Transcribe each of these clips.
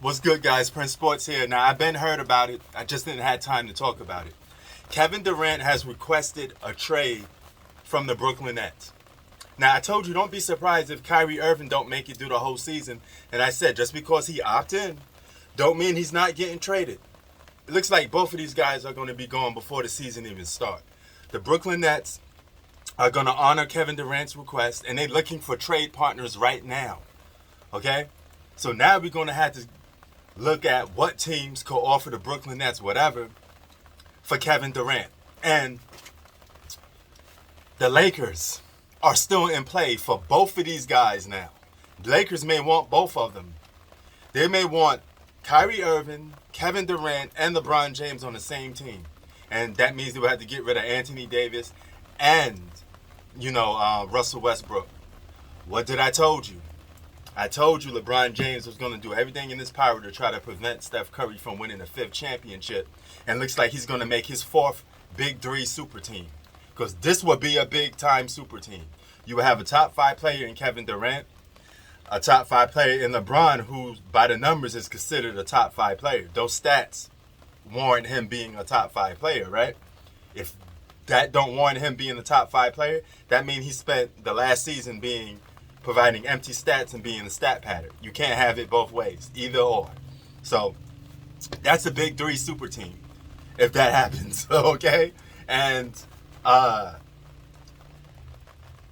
What's good, guys? Prince Sports here. Now, I've been heard about it. I just didn't have time to talk about it. Kevin Durant has requested a trade from the Brooklyn Nets. Now, I told you, don't be surprised if Kyrie Irving don't make it through the whole season. And I said, just because he opted in, don't mean he's not getting traded. It looks like both of these guys are going to be gone before the season even starts. The Brooklyn Nets are going to honor Kevin Durant's request, and they're looking for trade partners right now. Okay? So now we're going to have to look at what teams could offer the Brooklyn Nets whatever for Kevin Durant. And the Lakers are still in play for both of these guys now. The Lakers may want both of them. They may want Kyrie Irving, Kevin Durant, and LeBron James on the same team. And that means they will have to get rid of Anthony Davis and, Russell Westbrook. What did I told you? I told you LeBron James was going to do everything in his power to try to prevent Steph Curry from winning the 5th championship. And looks like he's going to make his 4th Big 3 super team. Because this will be a big-time super team. You will have a top 5 player in Kevin Durant, a top 5 player in LeBron, who by the numbers is considered a top 5 player. Those stats warrant him being a top 5 player, right? If that don't warrant him being a top 5 player, that means he spent the last season providing empty stats and being a stat pattern. You can't have it both ways, either or. So that's a big 3 super team if that happens, okay? And I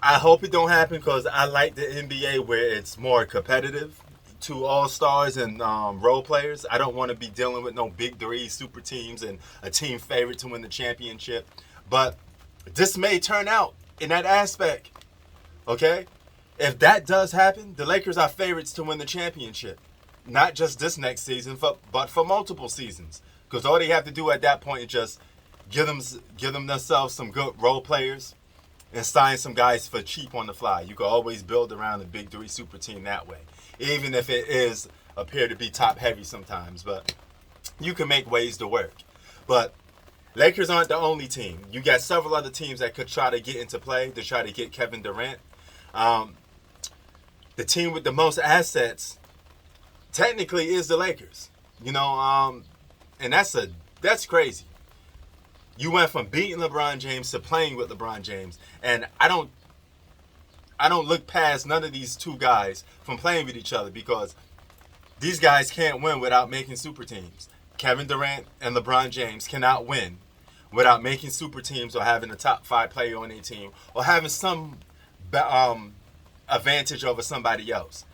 hope it don't happen because I like the NBA where it's more competitive to all-stars and role players. I don't want to be dealing with no big 3 super teams and a team favorite to win the championship. But this may turn out in that aspect, okay? If that does happen, the Lakers are favorites to win the championship. Not just this next season, but for multiple seasons. Because all they have to do at that point is just give them themselves some good role players and sign some guys for cheap on the fly. You can always build around a big 3 super team that way. Even if it is appear to be top heavy sometimes. But you can make ways to work. But Lakers aren't the only team. You got several other teams that could try to get into play to try to get Kevin Durant. The team with the most assets technically is the Lakers. And that's crazy. You went from beating LeBron James to playing with LeBron James. And I don't look past none of these two guys from playing with each other because these guys can't win without making super teams. Kevin Durant and LeBron James cannot win without making super teams or having a top 5 player on their team or having some advantage over somebody else.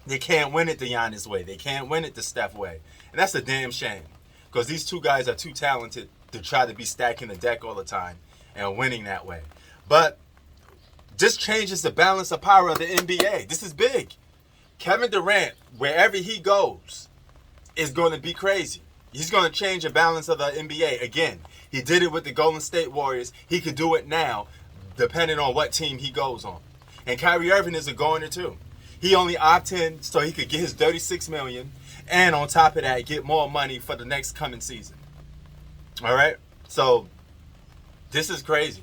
They can't win it the Giannis way. They can't win it the Steph way. And that's a damn shame because these two guys are too talented to try to be stacking the deck all the time and winning that way. But this changes the balance of power of the NBA. This is big. Kevin Durant, wherever he goes, is going to be crazy. He's going to change the balance of the NBA again. He did it with the Golden State Warriors. He could do it now, depending on what team he goes on. And Kyrie Irving is a goner too. He only opted in so he could get his $36 million, and on top of that, get more money for the next coming season. All right. So this is crazy.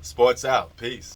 Sports out. Peace.